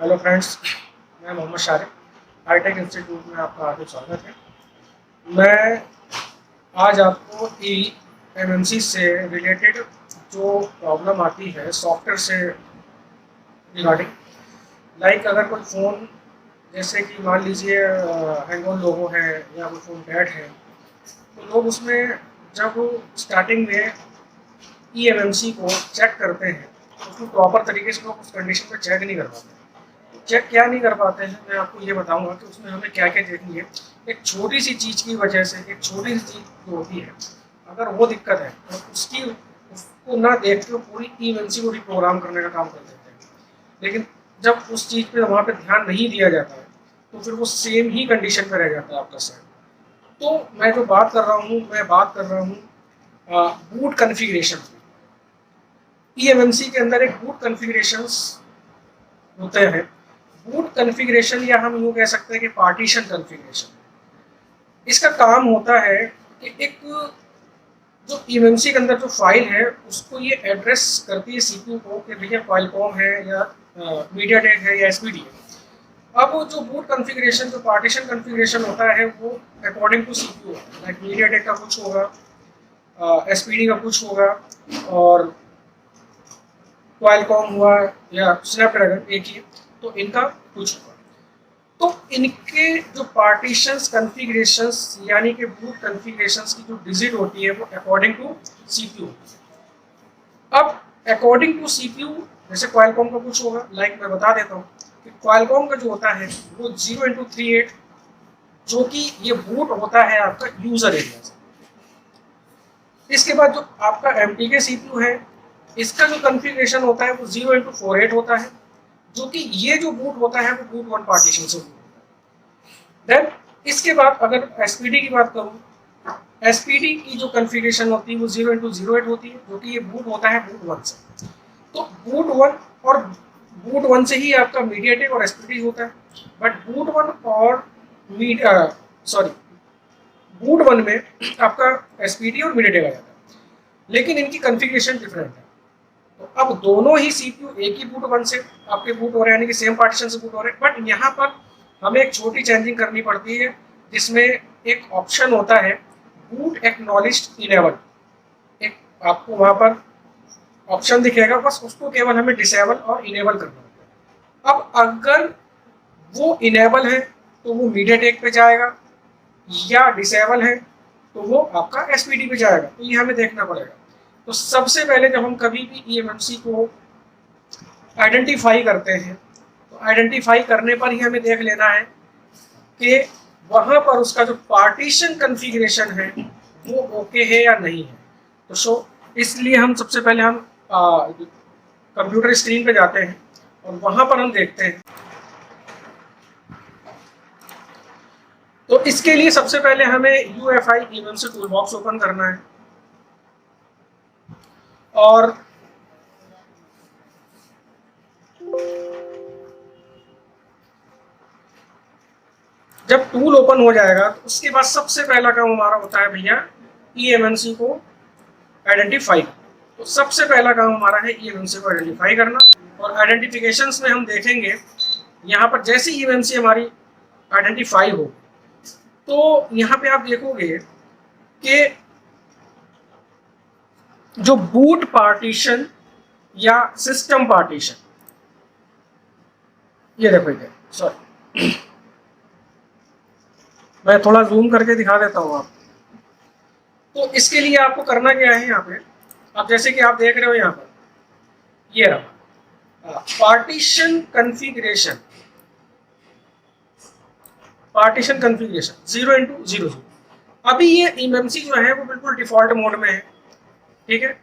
Hello friends, मैं Mohammad Shariq, hi tech institute में आपका हार्दिक स्वागत है। मैं आज आपको एमएनसी से रिलेटेड जो प्रॉब्लम आती है सॉफ्टवेयर से रिगार्डिंग, लाइक अगर कोई फ़ोन जैसे कि मान लीजिए हैंग ऑन लोगो है या कोई फ़ोन डेड है, तो लोग उसमें जब स्टार्टिंग में ईएमएमसी को चेक करते हैं तो उसको प्रॉपर तरीके से लोग उस कंडीशन पर चेक नहीं कर पाते। चेक क्या नहीं कर पाते हैं, मैं आपको ये बताऊंगा कि उसमें हमें क्या क्या देखनी है। एक छोटी सी चीज़ की वजह से, एक छोटी सी चीज़ जो होती है, अगर वो दिक्कत है तो उसको ना देख के पूरी ईएमएमसी को रिप्रोग्राम करने का काम कर देते हैं। लेकिन जब उस चीज़ पे वहाँ पे ध्यान नहीं दिया जाता है तो फिर वो सेम ही कंडीशन पे रह जाता है आपका सेट। तो मैं जो बात कर रहा हूँ, मैं बात कर रहा हूँ बूट कन्फिग्रेशन। ईएमएमसी के अंदर एक बूट कन्फिग्रेशंस होते हैं। बूट कन्फिग्रेशन या हम यूँ कह सकते हैं कि पार्टीशन कन्फिग्रेशन, इसका काम होता है कि एक जो ईएमएमसी के अंदर जो फाइल है उसको ये एड्रेस करती है सीपीयू को कि भैया क्वालकॉम है या मीडियाटेक है या एसपीडी है। अब जो बूट कन्फिग्रेशन, जो पार्टीशन कन्फिग्रेशन होता है वो according to CPU, like MediaTek का कुछ होगा, एसपीडी का कुछ होगा और क्वालकॉम हुआ या स्नैपड्रैगन एक ही, तो इनका कुछ होगा। तो इनके जो पार्टीशंस कॉन्फ़िगरेशंस यानी कि बूट कॉन्फ़िगरेशंस की जो डिजिट होती है वो अकॉर्डिंग टू सीपीयू। अब अकॉर्डिंग टू सीपीयू जैसे क्वालकॉम का कुछ होगा, लाइक मैं बता देता हूँ कि क्वालकॉम का जो होता है वो 0x38, जो कि ये बूट होता है आपका यूजर एरिया से। इसके बाद जो आपका एमटीके सीपीयू है, इसका जो कॉन्फ़िगरेशन होता है वो 0x48 होता है, जो कि ये जो बूट होता है वो बूट वन पार्टीशन से होता है। देन इसके बाद अगर एसपीडी की बात करूँ, एसपीडी की जो कॉन्फ़िगरेशन होती है वो 0x08 होती है, जो कि ये बूट होता है बूट वन से। तो बूट वन और बूट वन से ही आपका मीडियाटेक और एसपीडी होता है, बट बूट वन और बूट वन में आपका एसपीडी और मीडियाटेक आ जाता है, लेकिन इनकी कॉन्फ़िगरेशन डिफरेंट है। तो अब दोनों ही सीपीयू एक ही बूट वन से आपके बूट हो रहे हैं, यानी कि सेम पार्टीशन से बूट हो रहे हैं, बट यहाँ पर हमें एक छोटी चेंजिंग करनी पड़ती है जिसमें एक ऑप्शन होता है बूट एक्नॉलेज्ड इनेबल। एक आपको वहाँ पर ऑप्शन दिखेगा, बस उसको केवल हमें डिसेबल और इनेबल करना होता है। अब अगर वो इनेबल है तो वो मीडियाटेक पे जाएगा, या डिसेबल है तो वो आपका एसपीडी पे जाएगा, तो ये हमें देखना पड़ेगा। तो सबसे पहले जब हम कभी भी ईएमएमसी को आइडेंटिफाई करते हैं तो आइडेंटिफाई करने पर ही हमें देख लेना है कि वहाँ पर उसका जो पार्टीशन कॉन्फ़िगरेशन है वो ओके है या नहीं है। तो इसलिए हम सबसे पहले हम कंप्यूटर स्क्रीन पे जाते हैं और वहाँ पर हम देखते हैं। तो इसके लिए सबसे पहले हमें यूएफआई ईएमएमसी टूलबॉक्स ओपन करना है और जब टूल ओपन हो जाएगा तो उसके बाद सबसे पहला काम हमारा होता है भैया ईएमएमसी को आइडेंटिफाई। तो सबसे पहला काम हमारा है ईएमएमसी को आइडेंटिफाई करना, और आइडेंटिफिकेशंस में हम देखेंगे यहाँ पर जैसे ईएमएमसी हमारी आइडेंटिफाई हो तो यहाँ पे आप देखोगे कि जो बूट पार्टीशन या सिस्टम पार्टीशन, ये देखो इधर, सॉरी मैं थोड़ा जूम करके दिखा देता हूँ आपको। तो इसके लिए आपको करना क्या है, यहाँ पे अब जैसे कि आप देख रहे हो यहाँ पर ये रहा partition configuration, partition configuration 0x00। अभी ये ईएमएमसी जो है वो बिल्कुल डिफॉल्ट मोड में है, ठीक है,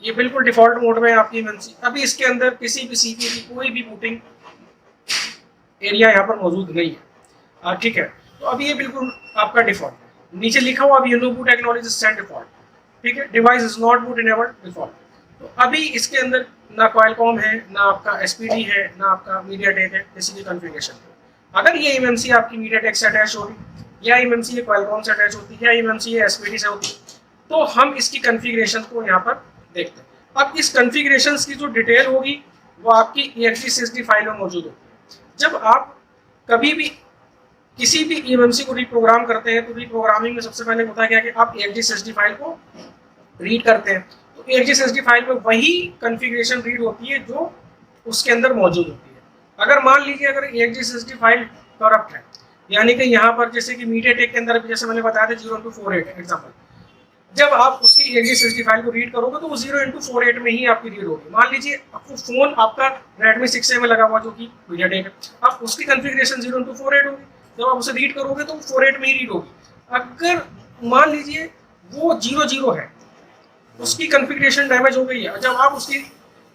ये बिल्कुल डिफॉल्ट मोड में है आपकी ईएमएमसी। अभी इसके अंदर किसी भी सीपीयू की कोई भी बूटिंग एरिया यहाँ पर मौजूद नहीं है, ठीक है। तो अभी ये बिल्कुल आपका डिफॉल्ट है, नीचे लिखा हुआ अभी no boot acknowledge send default, ठीक है, device is not boot enabled default. तो अभी इसके अंदर ना क्वालकॉम है, ना आपका एसपीडी है, ना आपका मीडियाटेक है, किसी की कॉन्फ़िगरेशन है। अगर ये ईएमएमसी आपकी मीडियाटेक से अटैच हो रही, या ईएमएमसी ये क्वालकॉम से अटैच होती है, या ईएमएमसी ये एसपीडी से होती है, तो हम इसकी कॉन्फ़िगरेशन को यहाँ पर देखते हैं। अब इस कॉन्फ़िगरेशंस की जो डिटेल होगी वो आपकी EXE60 फाइल में मौजूद होगी। जब आप कभी भी किसी भी ईएमएमसी को रीप्रोग्राम करते हैं तो रीप्रोग्रामिंग में सबसे पहले होता क्या है कि आप EXISD फाइल को रीड करते हैं। तो EXISD फाइल में वही कॉन्फ़िगरेशन रीड होती है जो उसके अंदर मौजूद होती है। अगर मान लीजिए अगर EXISD फाइल करप्ट है, यानी कि यहाँ पर जैसे कि मीडियाटेक के अंदर जैसे मैंने बताया था 0x48 एग्जाम्पल, जब आप उसकी EXISD फाइल को रीड करोगे तो वो 0x48 में ही आपकी रीड होगी। मान लीजिए आपको फोन आपका Redmi 6A में लगा हुआ जो कि मीडियाटेक है, अब उसकी कॉन्फ़िगरेशन 0x48 होगी, जब आप उसे रीड करोगे तो 48 में ही रीड होगी। अगर मान लीजिए वो 00 है, उसकी कॉन्फ़िगरेशन डैमेज हो गई है, जब आप उसकी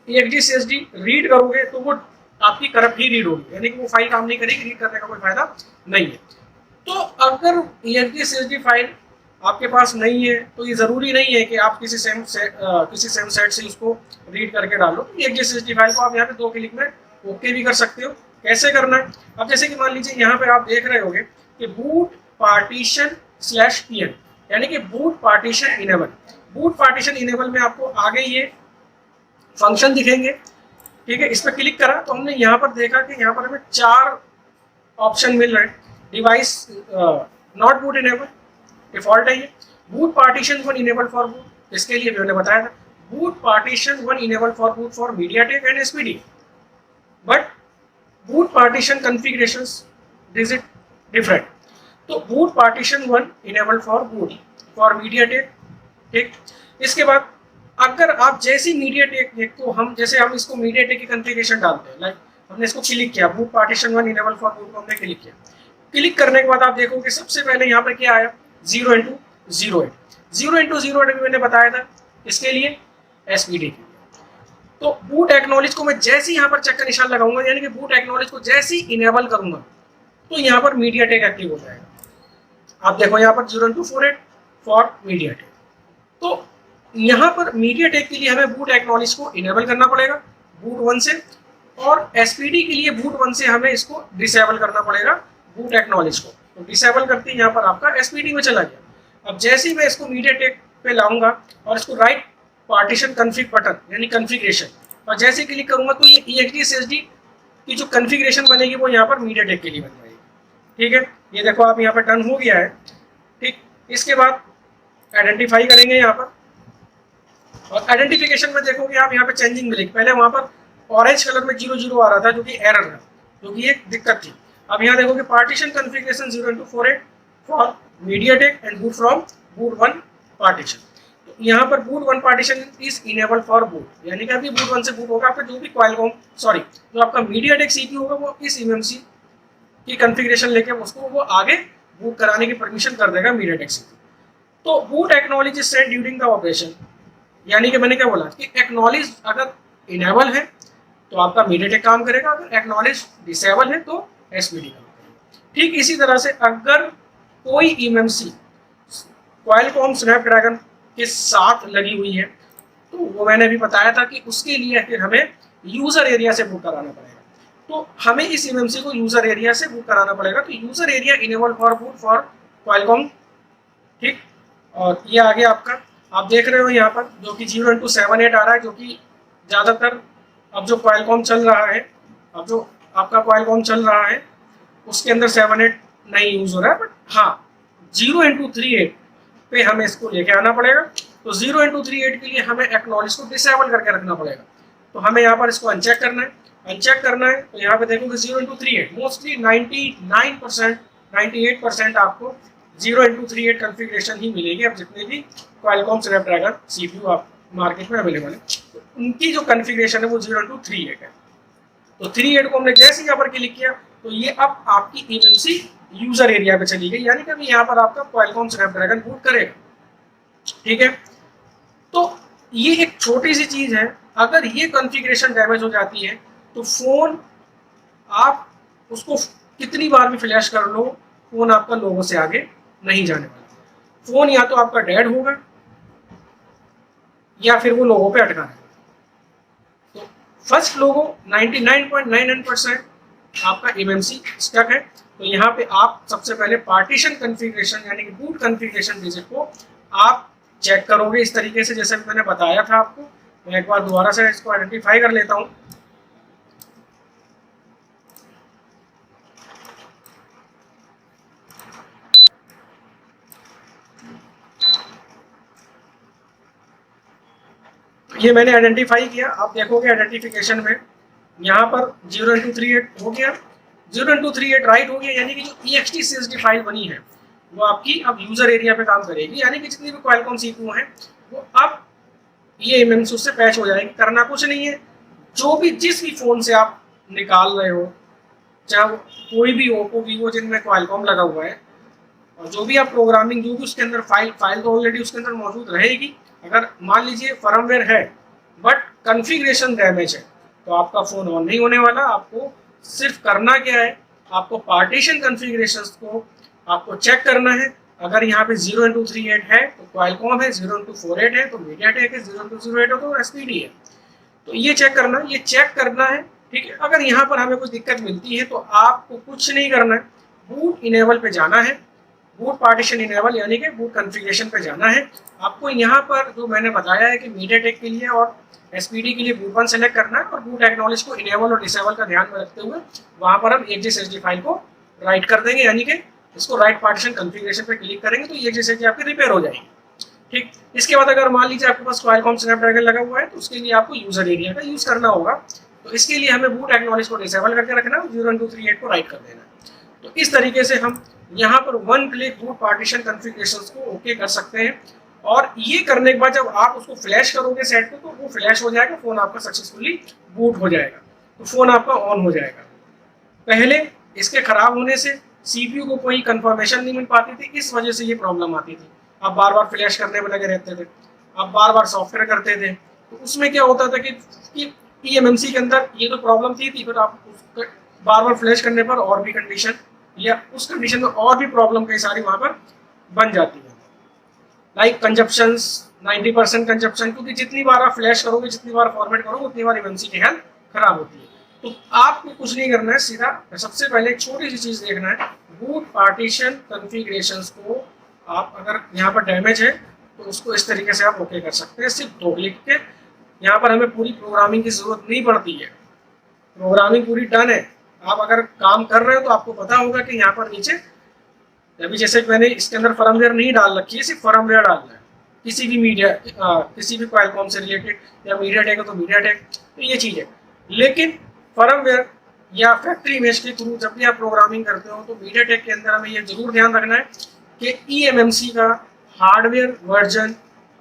EXISD रीड करोगे तो वो आपकी करप्ट ही रीड होगी, यानी कि वो फाइल काम नहीं करेगी, रीड करने का कोई फायदा नहीं है। तो अगर EXISD फाइल आपके पास नहीं है तो ये ज़रूरी नहीं है कि आप किसी सेम सेट से उसको रीड करके डालो। EXISD फाइल को आप यहाँ पे 2 क्लिक में ओके भी कर सकते हो। कैसे करना है, अब जैसे कि मान लीजिए यहाँ पे आप देख रहे होंगे कि बूट पार्टीशन /pn, यानी कि boot partition enable. Boot partition enable में आपको आगे ये फंक्शन दिखेंगे, ठीक है। इस पर क्लिक करा तो हमने यहाँ पर देखा कि यहाँ पर हमें 4 ऑप्शन मिल रहे हैं। Device not boot enable default है ये। Boot partition 1 enable for boot, इसके लिए मैंने बताया था boot partition 1 enable for boot for MediaTek and SPD, but boot partition configurations is different. तो boot partition 1 enable for boot for MediaTek, ठीक। इसके बाद अगर आप जैसी मीडियाटेक को हम इसको मीडियाटेक की कॉन्फ़िगरेशन डालते हैं, लाइक हमने इसको क्लिक किया boot partition 1 enable for boot को हमने क्लिक किया, क्लिक करने के बाद आप देखोगे सबसे पहले यहाँ पर क्या आया 0x08। 0x08 मैंने बताया था इसके लिए SPD के लिए। तो बूट एक्नॉलेज को मैं जैसे ही यहाँ पर चेक का निशान लगाऊंगा, यानी कि बूट एक्नॉलेज को जैसे ही इनेबल करूंगा तो यहाँ पर मीडियाटेक एक्टिव हो जाएगा। आप देखो यहाँ पर 0x48 फॉर मीडियाटेक। तो यहाँ पर मीडियाटेक के लिए हमें बूट एक्नॉलेज को इनेबल करना पड़ेगा बूट 1 से, और SPD के लिए बूट 1 से हमें इसको डिसेबल करना पड़ेगा बूट एक्नॉलेज को। तो डिसेबल करते ही यहाँ पर आपका SPD में चला गया। अब जैसे ही मैं इसको मीडियाटेक पे लाऊंगा और इसको राइट पार्टीशन कॉन्फ़िग बटन यानी कॉन्फ़िगरेशन, और जैसे ही क्लिक करूंगा तो ये EXISD की जो कॉन्फ़िगरेशन बनेगी वो यहाँ पर मीडियाटेक के लिए बन जाएगी, ठीक है। ये देखो आप यहाँ पर डन हो गया है, ठीक। इसके बाद आइडेंटिफाई करेंगे यहाँ पर, और आइडेंटिफिकेशन में देखोगे आप यहाँ पे चेंजिंग मिलेगी। पहले वहाँ पर ऑरेंज कलर में 00 आ रहा था जो कि एरर था, जो कि एक दिक्कत थी। अब यहाँ देखोगे partition configuration 0x48 for MediaTek and boot from boot 1 partition. तो यहाँ पर boot 1 partition is enable for boot, यानी कि अभी बूट 1 से बूट होगा आपका जो भी जो आपका मीडियाटेक CPU होगा वो इस EMMC की कॉन्फ़िगरेशन लेके उसको वो आगे बूट कराने की परमिशन कर देगा मीडियाटेक CPU। तो boot acknowledge is sent during the operation, यानी कि मैंने क्या बोला कि एक्नॉलेज अगर इनेबल है तो आपका मीडियाटेक काम करेगा, अगर एक्नॉलेज डिसेबल है तो SPD काम करेगा। ठीक इसी तरह से अगर कोई EMMC क्वालकॉम स्नैपड्रैगन के साथ लगी हुई है तो वो मैंने भी बताया था कि उसके लिए फिर हमें यूजर एरिया से बूट कराना पड़ेगा। तो हमें इस EMMC को यूजर एरिया से बूट कराना पड़ेगा। तो user area enable for boot for Qualcomm, ठीक। और ये आगे आपका आप देख रहे हो यहाँ पर जो कि 0x78 आ रहा है, जो कि ज़्यादातर अब जो क्वालकॉम चल रहा है, अब जो आपका क्वालकॉम चल रहा है उसके अंदर 78 नहीं यूज हो रहा है, बट हाँ 0x38 पे हमें इसको लेके आना पड़ेगा। तो 0x38 के लिए हमें एक्नॉलेज को डिसेबल करके रखना पड़ेगा। तो हमें यहाँ पर इसको अनचेक करना है, तो यहाँ पे देखोगे 0x38 मोस्टली 99% 98% आपको 0x38 कॉन्फ़िगरेशन ही मिलेगी। अब जितने भी क्वालकॉम स्नैपड्रैगन CPU आप मार्केट में अवेलेबल है तो उनकी जो कॉन्फ़िगरेशन है वो 0x38 है। तो 38 को हमने जैसे यहाँ पर क्लिक किया तो ये अब आपकी EMMC यूजर एरिया पे चली गई, यानी कि यहाँ पर आपका क्वालकॉम स्नैपड्रैगन बूट करेगा, ठीक है। तो ये एक छोटी सी चीज है, अगर ये कॉन्फ़िगरेशन डैमेज हो जाती है तो फोन आप उसको कितनी बार भी फ्लैश कर लो, फोन आपका लोगों से आगे नहीं जाने वाला। फोन या तो आपका डेड होगा या फिर वो लोगों पे अटका रहेगा। तो फर्स्ट लोगो 99.99% आपका EMMC स्टक है। तो यहाँ पे आप सबसे पहले पार्टीशन कॉन्फ़िगरेशन यानी कि बूट कॉन्फ़िगरेशन डिजिट को आप चेक करोगे इस तरीके से, जैसे मैंने बताया था आपको। मैं एक बार दोबारा से इसको आइडेंटिफाई कर लेता हूँ। ये मैंने आइडेंटिफाई किया। आप देखोगे आइडेंटिफिकेशन में यहाँ पर 0x38 हो गया, 0x38 राइट हो गया, यानी कि जो ext CSD फाइल बनी है वो आपकी अब यूजर एरिया पे काम करेगी, यानी कि जितनी भी क्वालकॉम CPU है वो अब ये MMC से पैच हो जाएगी। करना कुछ नहीं है, जो भी जिस भी फोन से आप निकाल रहे हो, चाहे वो कोई भी ओप्पो वीवो जिनमें क्वालकॉम लगा हुआ है, और जो भी आप प्रोग्रामिंग, जो भी उसके अंदर फाइल तो ऑलरेडी उसके अंदर मौजूद रहेगी। अगर मान लीजिए फर्मवेयर है बट कॉन्फ़िगरेशन डैमेज है तो आपका फ़ोन ऑन नहीं होने वाला। आपको सिर्फ करना क्या है, आपको पार्टीशन कॉन्फ़िगरेशंस को आपको चेक करना है। अगर यहाँ पे 0x38 है तो क्वालकॉम है, 0x48 है तो मीडियाटेक है, 0x08 है तो एसपीडी है। तो ये चेक करना है, ठीक है। अगर यहाँ पर हमें कोई दिक्कत मिलती है तो आपको कुछ नहीं करना है, बूट इनेबल पे जाना है, बूट पार्टीशन इनेबल यानी कि बूट कॉन्फ़िगरेशन पे जाना है। आपको यहाँ पर जो मैंने बताया है कि मीडियाटेक के लिए और एसपीडी के लिए बूट 1 सेलेक्ट करना है और बूट एक्नॉलेज को इनेबल और डिसेबल का ध्यान में रखते हुए वहाँ पर हम EXE फाइल को राइट कर देंगे, यानी कि इसको राइट पार्टीशन कॉन्फ़िगरेशन पे क्लिक करेंगे तो EXE आपकी रिपेयर हो जाएगी, ठीक। इसके बाद अगर मान लीजिए आपके पास क्वालकॉम स्नैपड्रैगन लगा हुआ है तो उसके लिए आपको यूजर एरिया का यूज करना होगा। तो इसके लिए हमें बूट एक्नॉलेज को डिसेबल करके रखना है, 0x38 को राइट कर देना है। तो इस तरीके से हम यहाँ पर 1 क्लिक बूट पार्टीशन कॉन्फ़िगरेशंस को ओके कर सकते हैं। और ये करने के बाद जब आप उसको फ्लैश करोगे सेट पे तो वो फ्लैश हो जाएगा, फ़ोन आपका सक्सेसफुली बूट हो जाएगा, तो फ़ोन आपका ऑन हो जाएगा। पहले इसके ख़राब होने से CPU को कोई कंफर्मेशन नहीं मिल पाती थी, इस वजह से ये प्रॉब्लम आती थी। आप बार बार फ्लैश करने में लगे रहते थे, आप बार बार सॉफ्टवेयर करते थे, तो उसमें क्या होता था कि eMMC के अंदर ये तो प्रॉब्लम थी, फिर आप बार बार फ्लैश करने पर और भी कंडीशन या उस कंडीशन में और भी प्रॉब्लम कई सारी वहाँ पर बन जाती है, लाइक कंजप्शंस, 90% कंजप्शन, क्योंकि जितनी बार आप फ्लैश करोगे, जितनी बार फॉर्मेट करोगे, उतनी बार eMMC की हेल्थ खराब होती है। तो आपको कुछ नहीं करना है, सीधा सबसे पहले एक छोटी सी चीज़ देखना है, बूट पार्टीशन कॉन्फ़िगरेशंस को आप अगर यहाँ पर डैमेज है तो उसको इस तरीके से आप ओके कर सकते हैं, सिर्फ 2 क्लिक के। यहाँ पर हमें पूरी प्रोग्रामिंग की ज़रूरत नहीं पड़ती है, प्रोग्रामिंग पूरी डन है। आप अगर काम कर रहे हो तो आपको पता होगा कि यहाँ पर नीचे अभी जैसे मैंने इसके अंदर फर्मवेयर नहीं डाल रखी है, सिर्फ फर्मवेयर डालना है किसी भी क्वालकॉम से रिलेटेड, या मीडियाटेक है तो मीडियाटेक, तो ये चीज़ है। लेकिन फर्मवेयर या फैक्ट्री इमेज के थ्रू जब भी आप प्रोग्रामिंग करते हो तो मीडियाटेक के अंदर हमें ये जरूर ध्यान रखना है कि eMMC का हार्डवेयर वर्जन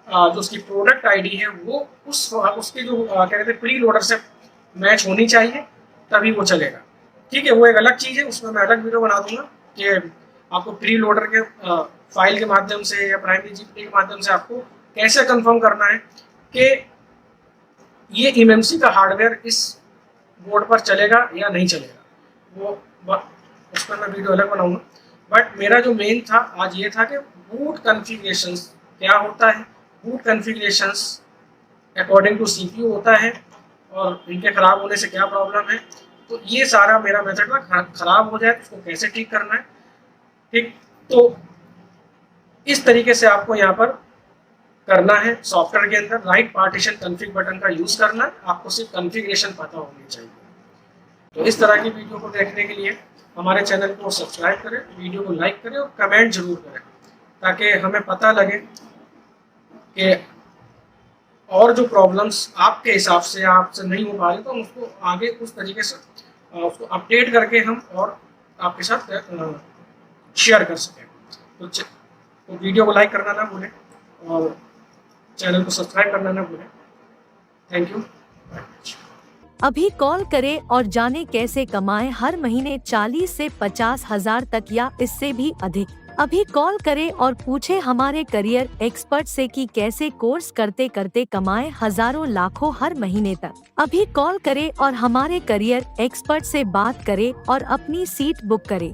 जो उसकी प्रोडक्ट आईडी है वो उसके जो क्या कहते हैं प्री लोडर से मैच होनी चाहिए, तभी वो चलेगा, ठीक है। वो एक अलग चीज़ है, उसमें मैं अलग वीडियो बना दूंगा कि आपको प्री लोडर के फाइल के माध्यम से या प्राइमरी जीपीटी के माध्यम से आपको कैसे कंफर्म करना है कि ये eMMC का हार्डवेयर इस बोर्ड पर चलेगा या नहीं चलेगा, वो उस पर मैं वीडियो अलग बनाऊंगा। बट मेरा जो मेन था आज ये था कि बूट कॉन्फ़िगरेशंस क्या होता है, boot configurations according to CPU होता है और इनके ख़राब होने से क्या प्रॉब्लम है। तो ये सारा मेरा मेथड था, ख़राब हो जाए तो उसको कैसे ठीक करना है, ठीक। तो इस तरीके से आपको यहाँ पर करना है, सॉफ्टवेयर के अंदर राइट पार्टीशन कॉन्फ़िग बटन का यूज़ करना है, आपको सिर्फ कॉन्फ़िगरेशन पता होनी चाहिए। तो इस तरह की वीडियो को देखने के लिए हमारे चैनल को सब्सक्राइब करें, वीडियो को लाइक करें और कमेंट जरूर करें, ताकि हमें पता लगे कि और जो प्रॉब्लम्स आपके हिसाब से आपसे नहीं हो पा रही तो हम उसको आगे उस तरीके से उसको अपडेट करके हम और आपके साथ शेयर कर सकें। तो वीडियो को लाइक करना ना भूलें और चैनल को सब्सक्राइब करना ना भूलें। Thank you. अभी कॉल करें और जानें कैसे कमाएं हर महीने 40 से 50 हजार तक या इससे भी अधिक। अभी कॉल करें और पूछें हमारे करियर एक्सपर्ट से कि कैसे कोर्स करते करते कमाएं हजारों लाखों हर महीने तक। अभी कॉल करें और हमारे करियर एक्सपर्ट से बात करें और अपनी सीट बुक करें।